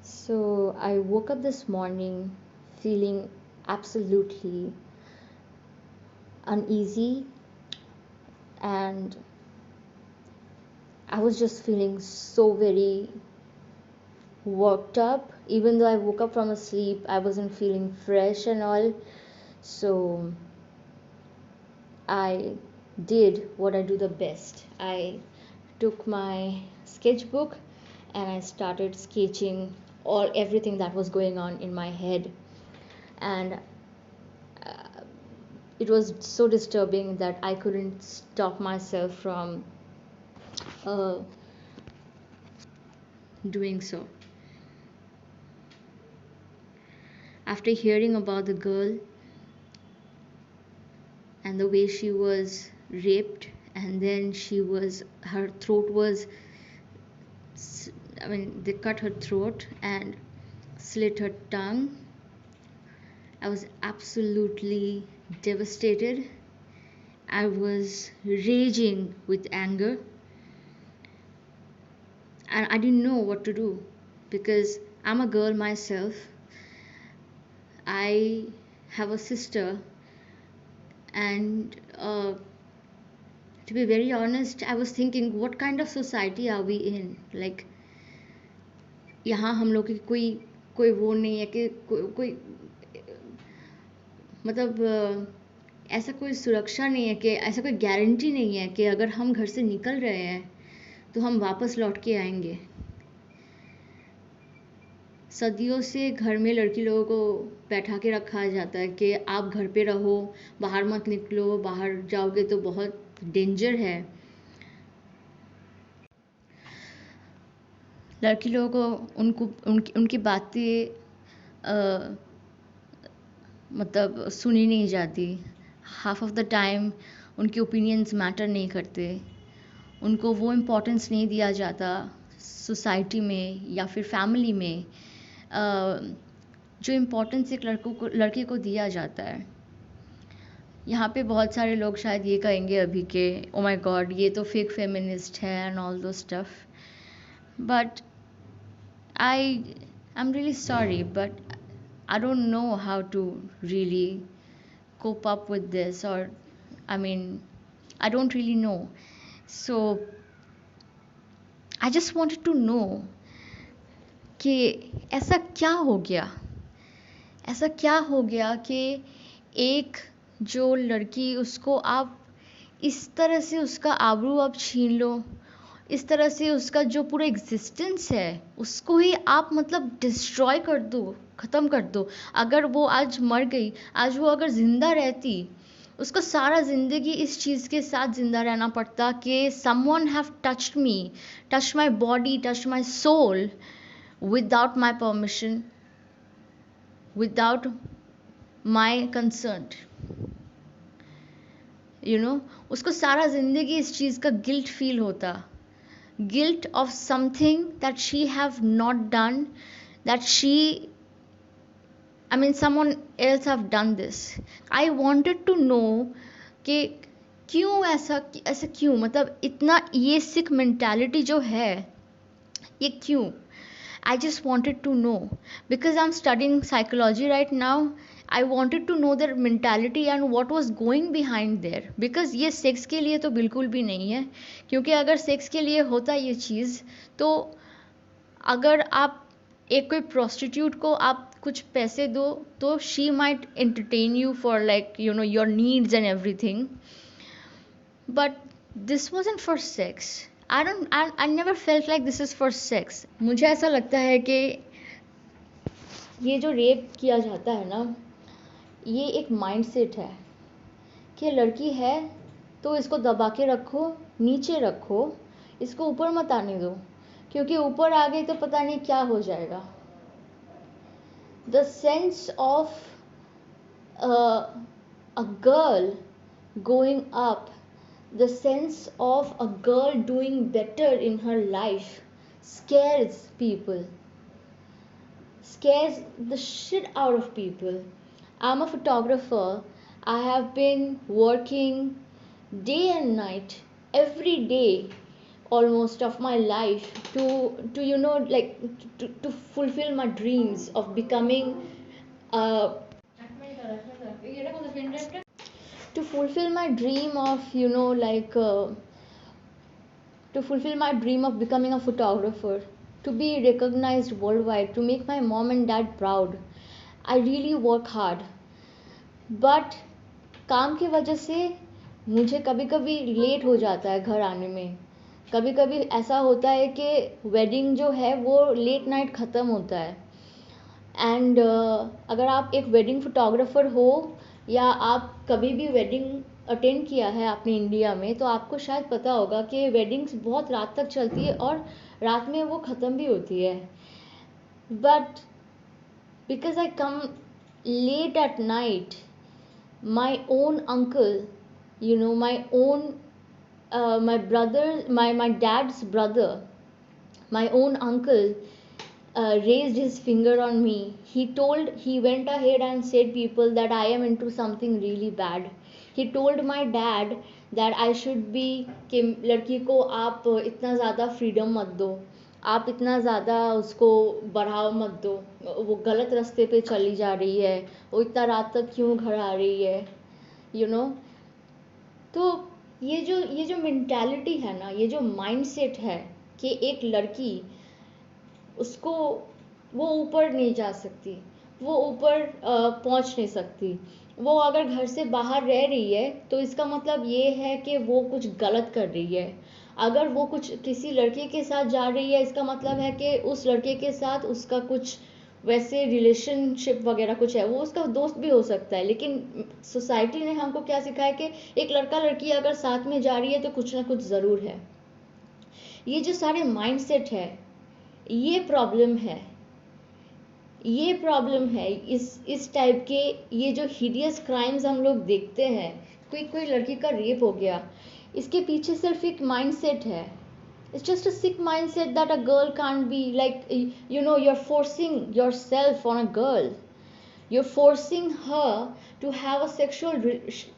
So I woke up this morning feeling absolutely uneasy, and I was just feeling so very worked up. Even though I woke up from a sleep, I wasn't feeling fresh and all. So I did what I do the best. I took my sketchbook and I started sketching all everything that was going on in my head. And it was so disturbing that I couldn't stop myself from uh, doing so. After hearing about the girl and the way she was raped, and then her throat was, I mean, they cut her throat and slit her tongue. I was absolutely devastated. I was raging with anger, and I didn't know what to do because I'm a girl myself. I have a sister, and to be very honest, I was thinking, what kind of society are we in? Like, यहाँ हम लोग की कोई कोई वो नहीं है कि कोई मतलब ऐसा कोई सुरक्षा नहीं है कि ऐसा कोई गारंटी नहीं है कि अगर हम घर से निकल रहे हैं तो हम वापस लौट के आएंगे. सदियों से घर में लड़की लोगों को बैठा के रखा जाता है कि आप घर पे रहो, बाहर मत निकलो, बाहर जाओगे तो बहुत डेंजर है. लड़की लोगों को उनकी बातें मतलब सुनी नहीं जाती. हाफ ऑफ द टाइम उनके ओपिनियंस मैटर नहीं करते. उनको वो इम्पोर्टेंस नहीं दिया जाता सोसाइटी में या फिर फैमिली में जो इम्पोर्टेंस एक लड़के को दिया जाता है. यहाँ पे बहुत सारे लोग शायद ये कहेंगे अभी के ओ माय गॉड ये तो फेक फेमिनिस्ट है एंड ऑल दो stuff. But I'm really sorry, but I don't know how to really cope up with this, or I mean, I don't really know. So I just wanted to know कि ऐसा क्या हो गया, ऐसा क्या हो गया कि एक जो लड़की उसको आप इस तरह से उसका आबरू आप छीन लो, इस तरह से उसका जो पूरा एग्जिस्टेंस है उसको ही आप मतलब डिस्ट्रॉय कर दो, ख़त्म कर दो. अगर वो आज मर गई, आज वो अगर ज़िंदा रहती, उसको सारा ज़िंदगी इस चीज़ के साथ ज़िंदा रहना पड़ता कि someone have touched me, touched my body, touched my soul without my permission, without my consent. उसको सारा ज़िंदगी इस चीज़ का गिल्ट फील होता. Guilt of something that she have not done, that someone else have done this. I wanted to know कि क्यों ऐसा ऐसा क्यों, मतलब इतना ये सिक मेंटालिटी जो है ये क्यों. I just wanted to know because I'm studying psychology right now. I wanted to know their mentality and what was going behind there, because ये सेक्स के लिए तो बिल्कुल भी नहीं है. क्योंकि अगर सेक्स के लिए होता ये चीज़, तो अगर आप एक कोई प्रोस्टिट्यूट को आप कुछ पैसे दो तो she might entertain you for like your needs and everything. But this wasn't for sex. I never felt like this is for sex. मुझे ऐसा लगता है कि ये जो रेप किया जाता है ना, ये एक माइंडसेट है कि लड़की है तो इसको दबा के रखो, नीचे रखो, इसको ऊपर मत आने दो, क्योंकि ऊपर आ गई तो पता नहीं क्या हो जाएगा. The sense of a girl going up, the sense of a girl doing better in her life scares people, scares the shit out of people. I'm a photographer. I have been working day and night every day almost of my life to you know like to fulfill my dreams of becoming uh, to fulfill my dream of to fulfill my dream of becoming a photographer, to be recognized worldwide, to make my mom and dad proud. I really work hard, but काम की वजह से मुझे कभी कभी late हो जाता है घर आने में. कभी कभी ऐसा होता है कि वेडिंग जो है वो लेट नाइट ख़त्म होता है. एंड अगर आप एक वेडिंग फोटोग्राफर हो या आप कभी भी वेडिंग अटेंड किया है आपने इंडिया में, तो आपको शायद पता होगा कि वेडिंग्स बहुत रात तक चलती है और रात में वो ख़त्म भी होती है. But because I come late at night, my own uncle, my own my brother, my dad's brother, my own uncle raised his finger on me. He went ahead and said people that I am into something really bad. He told my dad that I should be कि लड़की को आप इतना ज़्यादा freedom मत दो, आप इतना ज़्यादा उसको बढ़ाव मत दो, वो गलत रास्ते पे चली जा रही है, वो इतना रात तक क्यों घर आ रही है, यू नो. तो ये जो मेंटालिटी है ना, ये जो माइंडसेट है कि एक लड़की उसको वो ऊपर नहीं जा सकती, वो ऊपर पहुंच नहीं सकती, वो अगर घर से बाहर रह रही है तो इसका मतलब ये है कि वो कुछ गलत कर रही है. अगर वो कुछ किसी लड़के के साथ जा रही है, इसका मतलब है कि उस लड़के के साथ उसका कुछ वैसे रिलेशनशिप वगैरह कुछ है, वो उसका दोस्त भी हो सकता है. लेकिन सोसाइटी ने हमको क्या सिखाया कि एक लड़का लड़की अगर साथ में जा रही है तो कुछ ना कुछ ज़रूर है. ये जो सारे माइंडसेट है, ये प्रॉब्लम है, ये प्रॉब्लम है. इस टाइप के ये जो हिडियस क्राइम्स हम लोग देखते हैं, कोई लड़की का रेप हो गया, इसके पीछे सिर्फ एक माइंडसेट है. It's just a sick mindset that a girl can't be like, you're forcing yourself on a girl. You're forcing her to have a sexual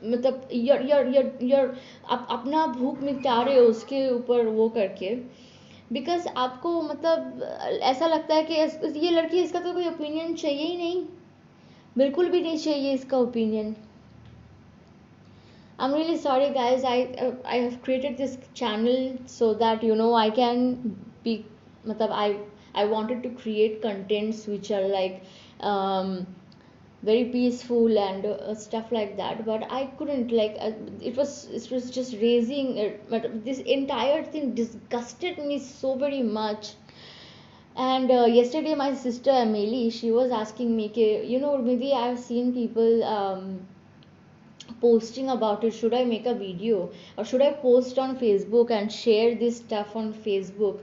मतलब you're अपना भूख मिटा रहे हो उसके ऊपर वो करके, बिकॉज आपको मतलब ऐसा लगता है कि ये लड़की, इसका तो कोई ओपिनियन चाहिए ही नहीं, बिल्कुल भी नहीं चाहिए इसका opinion. I'm really sorry guys, I have created this channel so that I can be matlab I wanted to create contents which are like very peaceful and stuff like that, but I couldn't it was just raising but this entire thing disgusted me so very much. And yesterday my sister Emily, she was asking me ke, maybe I've seen people posting about it, should I make a video or should I post on Facebook and share this stuff on Facebook.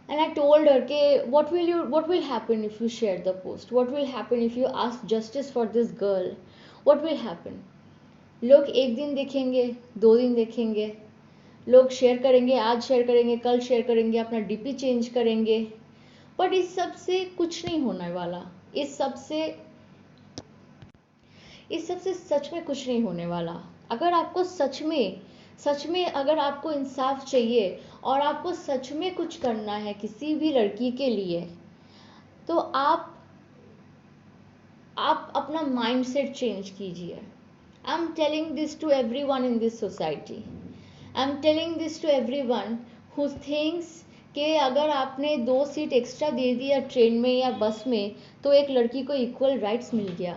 And I told her ke, what will happen if you share the post, what will happen if you ask justice for this girl, what will happen. लोग एक दिन देखेंगे, 2 दिन देखेंगे, लोग share करेंगे, आज share करेंगे, कल शेयर करेंगे, अपना डीपी चेंज करेंगे, बट इस सब से कुछ नहीं होने वाला. इस सब से सच में कुछ नहीं होने वाला. अगर आपको सच में अगर आपको इंसाफ चाहिए और आपको सच में कुछ करना है किसी भी लड़की के लिए, तो आप अपना माइंडसेट चेंज कीजिए. I am telling this to everyone in this society. I am telling this to everyone who thinks कि अगर आपने 2 सीट एक्स्ट्रा दे दिया ट्रेन में या बस में तो एक लड़की को इक्वल राइट्स मिल गया.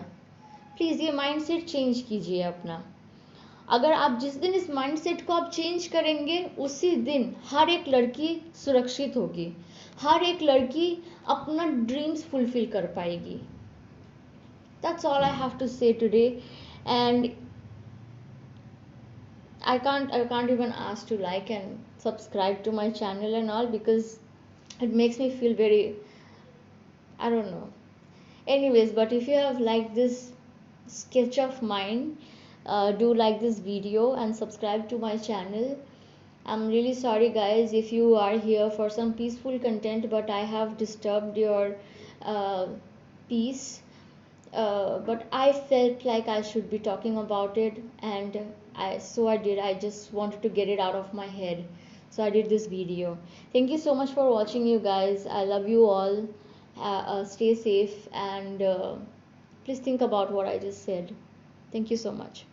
प्लीज़ ये माइंडसेट चेंज कीजिए अपना. अगर आप जिस दिन इस माइंडसेट को आप चेंज करेंगे, उसी दिन हर एक लड़की सुरक्षित होगी, हर एक लड़की अपना ड्रीम्स फुलफिल कर पाएगी. That's all I have to say today, and I can't even ask to like and subscribe to my channel and all, because it makes me feel very, I don't know. Anyways, but if you have liked this sketch of mine, do like this video and subscribe to my channel. I'm really sorry guys if you are here for some peaceful content, but I have disturbed your peace, but I felt like I should be talking about it, and I did. I just wanted to get it out of my head. So I did this video. Thank you so much for watching, you guys. I love you all. Stay safe, and please think about what I just said. Thank you so much.